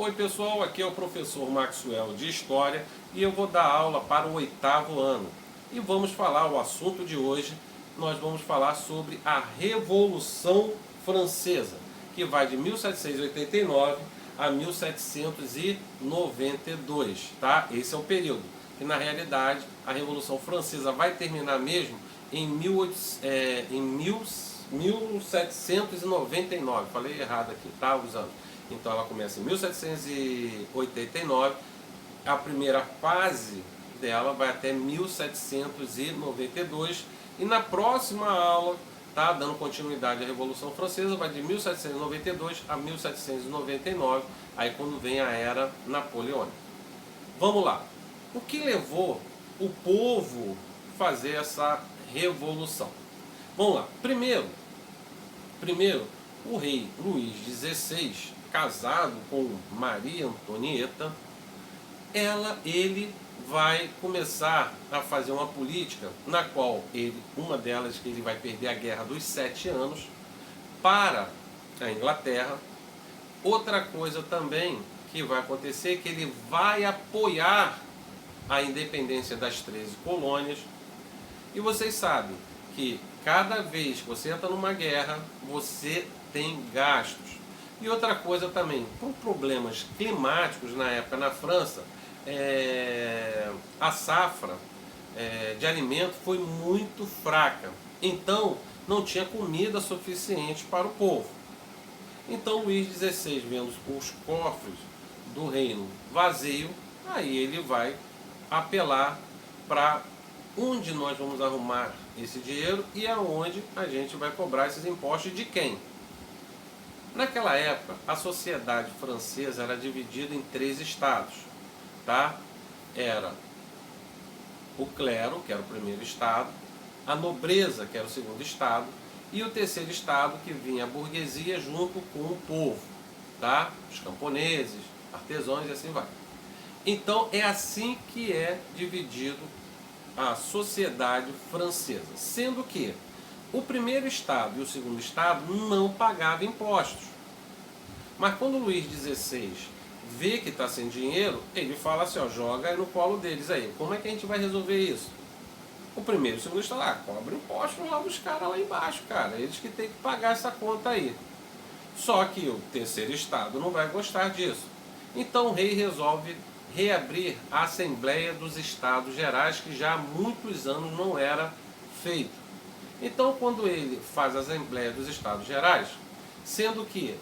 Oi pessoal, aqui é o professor Maxwell de História e eu vou dar aula para o 8º ano. E vamos falar, o assunto de hoje, nós vamos falar sobre a Revolução Francesa, que vai de 1789 a 1792, tá? Esse é o período. E na realidade, a Revolução Francesa vai terminar mesmo em 1799, falei errado aqui, tá? Os anos. Então ela começa em 1789, a primeira fase dela vai até 1792 e na próxima aula, tá, dando continuidade à Revolução Francesa, vai de 1792 a 1799, aí quando vem a Era Napoleônica. Vamos lá. O que levou o povo a fazer essa revolução? Vamos lá. Primeiro, o rei Luís XVI, casado com Maria Antonieta, ele vai começar a fazer uma política na qual uma delas que ele vai perder a Guerra dos 7 Anos para a Inglaterra. Outra coisa também que vai acontecer é que ele vai apoiar a independência das 13 colônias. E vocês sabem que cada vez que você entra numa guerra, você tem gastos. E outra coisa também, por problemas climáticos na época na França, a safra de alimento foi muito fraca. Então, não tinha comida suficiente para o povo. Então, Luís XVI, vendo os cofres do reino vazio, aí ele vai apelar para onde nós vamos arrumar esse dinheiro e aonde a gente vai cobrar esses impostos de quem? Naquela época, a sociedade francesa era dividida em 3 estados, tá? Era o clero, que era o primeiro estado, a nobreza, que era o segundo estado, e o terceiro estado, que vinha a burguesia junto com o povo, tá? Os camponeses, artesãos e assim vai. Então é assim que é dividido a sociedade francesa, sendo que o primeiro estado e o segundo estado não pagavam impostos. Mas quando Luís XVI vê que está sem dinheiro, ele fala assim, ó, joga no colo deles aí. Como é que a gente vai resolver isso? O primeiro e o segundo estado, cobra imposto lá dos caras lá embaixo, cara. Eles que têm que pagar essa conta aí. Só que o terceiro estado não vai gostar disso. Então o rei resolve reabrir a Assembleia dos Estados Gerais, que já há muitos anos não era feito. Então, quando ele faz a Assembleia dos Estados Gerais, sendo que,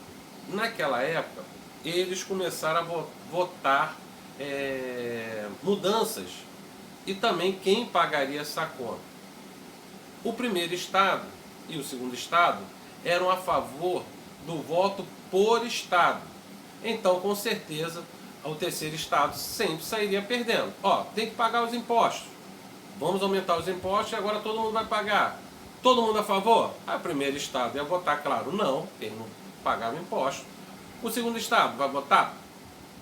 naquela época, eles começaram a votar mudanças e também quem pagaria essa conta. O primeiro Estado e o segundo Estado eram a favor do voto por Estado. Então, com certeza, o terceiro Estado sempre sairia perdendo. Ó, tem que pagar os impostos. Vamos aumentar os impostos e agora todo mundo vai pagar. Todo mundo a favor? O primeiro estado ia votar, claro, não, porque ele não pagava imposto. O segundo estado vai votar?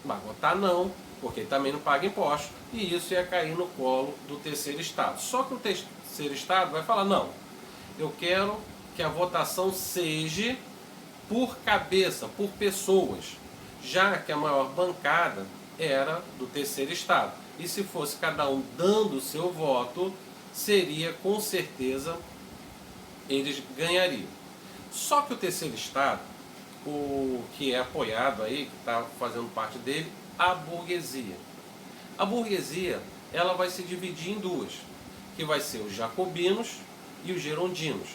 Vai votar não, porque ele também não paga imposto. E isso ia cair no colo do terceiro estado. Só que o terceiro estado vai falar, não, eu quero que a votação seja por cabeça, por pessoas, já que a maior bancada era do terceiro estado. E se fosse cada um dando o seu voto, seria com certeza eles ganhariam. Só que o terceiro estado, o que é apoiado aí, que está fazendo parte dele, a burguesia. A burguesia, ela vai se dividir em duas, que vai ser os jacobinos e os girondinos.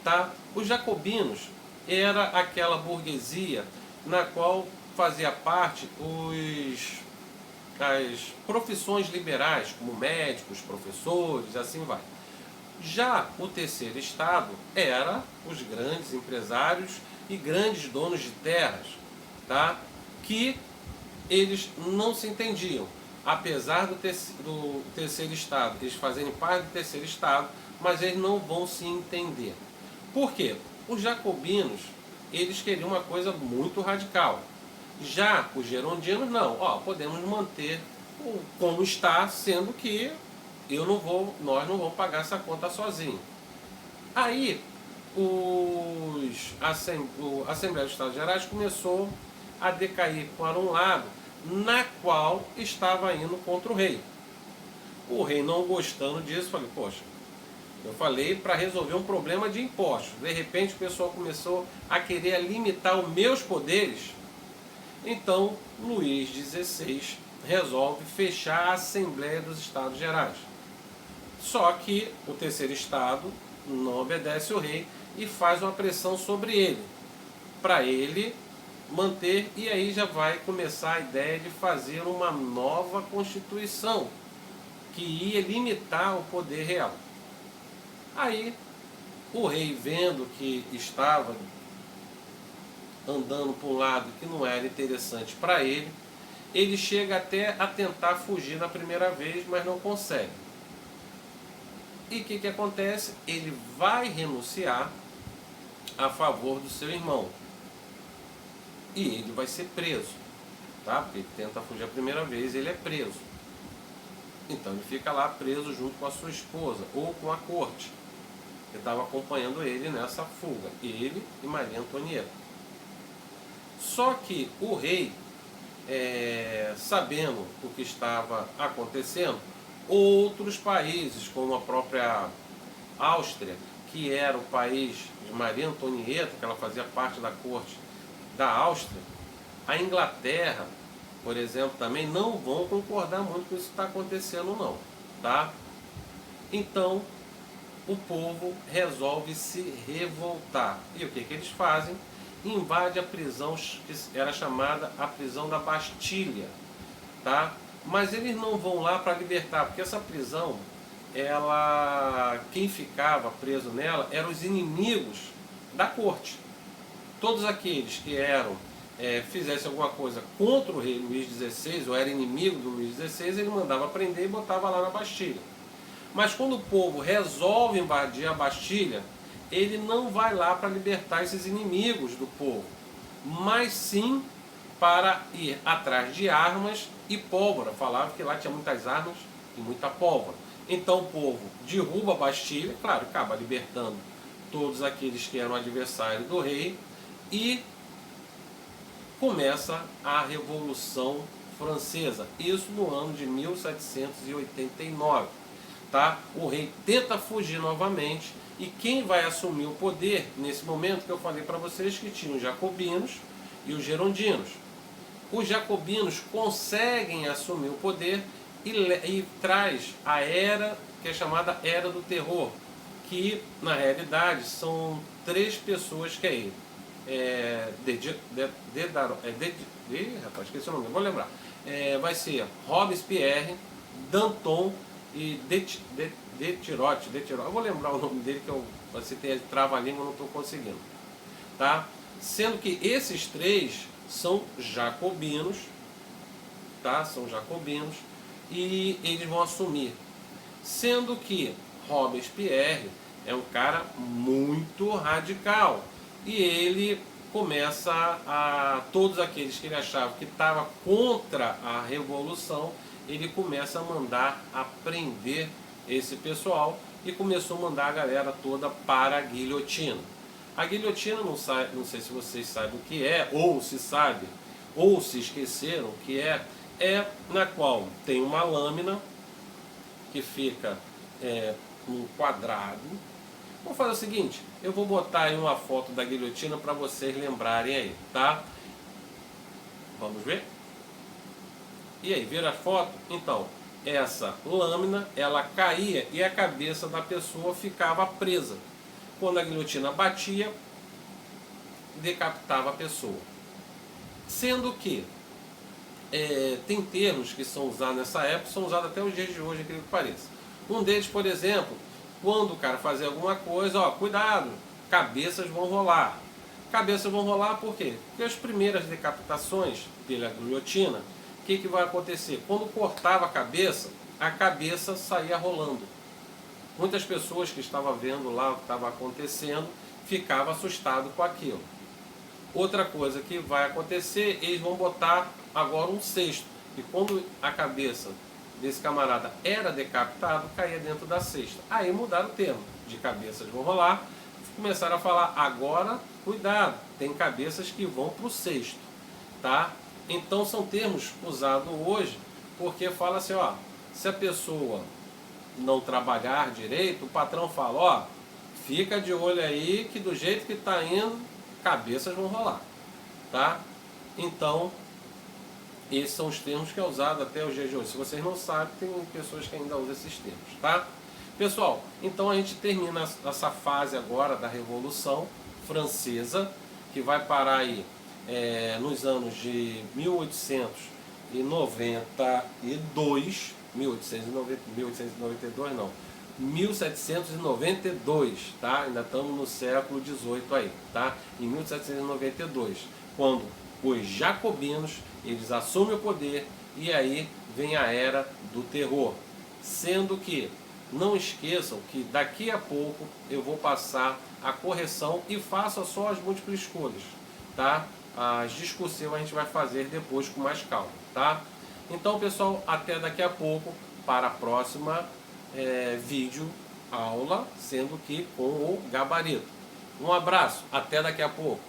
Tá? Os jacobinos era aquela burguesia na qual fazia parte as profissões liberais, como médicos, professores, assim vai. Já o terceiro estado era os grandes empresários e grandes donos de terras, tá? Que eles não se entendiam. Apesar do terceiro estado, eles fazerem parte do terceiro estado, mas eles não vão se entender. Por quê? Os jacobinos, eles queriam uma coisa muito radical. Já os girondinos, não. Ó, podemos manter como está, sendo que nós não vamos pagar essa conta sozinho. Aí, a Assembleia dos Estados Gerais começou a decair para um lado, na qual estava indo contra o rei. O rei, não gostando disso, falou: poxa, eu falei para resolver um problema de impostos. De repente o pessoal começou a querer limitar os meus poderes. Então Luís XVI resolve fechar a Assembleia dos Estados Gerais. Só que o terceiro estado não obedece ao rei e faz uma pressão sobre ele, para ele manter, e aí já vai começar a ideia de fazer uma nova constituição que ia limitar o poder real. Aí o rei, vendo que estava andando para um lado que não era interessante para ele, ele chega até a tentar fugir na primeira vez, mas não consegue. E o que acontece? Ele vai renunciar a favor do seu irmão. E ele vai ser preso, tá? Porque ele tenta fugir a primeira vez, ele é preso. Então ele fica lá preso junto com a sua esposa, ou com a corte, que estava acompanhando ele nessa fuga, ele e Maria Antonieta. Só que o rei, sabendo o que estava acontecendo, outros países, como a própria Áustria, que era o país de Maria Antonieta, que ela fazia parte da corte da Áustria, a Inglaterra, por exemplo, também não vão concordar muito com isso que está acontecendo, não, tá? Então o povo resolve se revoltar. E o que eles fazem? Invade a prisão que era chamada a prisão da Bastilha, tá? Mas eles não vão lá para libertar, porque essa prisão, quem ficava preso nela eram os inimigos da corte. Todos aqueles que fizessem alguma coisa contra o rei Luís XVI, ou era inimigo do Luís XVI, ele mandava prender e botava lá na Bastilha. Mas quando o povo resolve invadir a Bastilha, ele não vai lá para libertar esses inimigos do povo, mas sim para ir atrás de armas e pólvora. Falava que lá tinha muitas armas e muita pólvora. Então o povo derruba a Bastilha, claro, acaba libertando todos aqueles que eram adversários do rei, e começa a Revolução Francesa, isso no ano de 1789. Tá? O rei tenta fugir novamente, e quem vai assumir o poder nesse momento, que eu falei para vocês que tinham os jacobinos e os gerondinos. Os jacobinos conseguem assumir o poder e traz a era que é chamada Era do Terror, que na realidade são três pessoas que é ele. Esqueci o nome, vou lembrar. Vai ser Robespierre, Danton e Detirote. Eu vou lembrar o nome dele, que você tem trava-língua, não estou conseguindo, tá? Sendo que esses três são jacobinos, tá? São jacobinos, e eles vão assumir. Sendo que Robespierre é um cara muito radical, e ele começa todos aqueles que ele achava que estavam contra a revolução, ele começa a mandar a prender esse pessoal, e começou a mandar a galera toda para a guilhotina. A guilhotina, não sei se vocês sabem o que é, ou se sabe, ou se esqueceram o que é na qual tem uma lâmina que fica num quadrado. Vamos fazer o seguinte, eu vou botar aí uma foto da guilhotina para vocês lembrarem aí, tá? Vamos ver? E aí, vira a foto? Então, essa lâmina, ela caía e a cabeça da pessoa ficava presa. Quando a guilhotina batia, decapitava a pessoa. Sendo que tem termos que são usados nessa época, são usados até os dias de hoje, aquilo que pareça. Um deles, por exemplo, quando o cara fazia alguma coisa, cuidado, cabeças vão rolar. Cabeças vão rolar por quê? Porque as primeiras decapitações pela guilhotina, o que vai acontecer? Quando cortava a cabeça saía rolando. Muitas pessoas que estavam vendo lá o que estava acontecendo ficavam assustadas com aquilo. Outra coisa que vai acontecer, eles vão botar agora um cesto. E quando a cabeça desse camarada era decapitado, caía dentro da cesta. Aí mudaram o termo, de cabeças vão rolar, começaram a falar, agora cuidado, tem cabeças que vão para o cesto. tá? Então são termos usados hoje porque fala assim, ó, se a pessoa não trabalhar direito, o patrão fala, ó, fica de olho aí que do jeito que está indo, cabeças vão rolar, tá? Então, esses são os termos que é usado até os dias de hoje. Se vocês não sabem, tem pessoas que ainda usam esses termos, tá? Pessoal, então a gente termina essa fase agora da Revolução Francesa, que vai parar aí nos anos de 1892, 1892 não, 1792, tá? Ainda estamos no século XVIII aí, tá? Em 1792, quando os jacobinos, eles assumem o poder e aí vem a Era do Terror. Sendo que, não esqueçam que daqui a pouco eu vou passar a correção e faça só as múltiplas escolhas, tá? As discussões a gente vai fazer depois com mais calma, tá? Então, pessoal, até daqui a pouco para a próxima vídeo aula, sendo que com o gabarito. Um abraço, até daqui a pouco.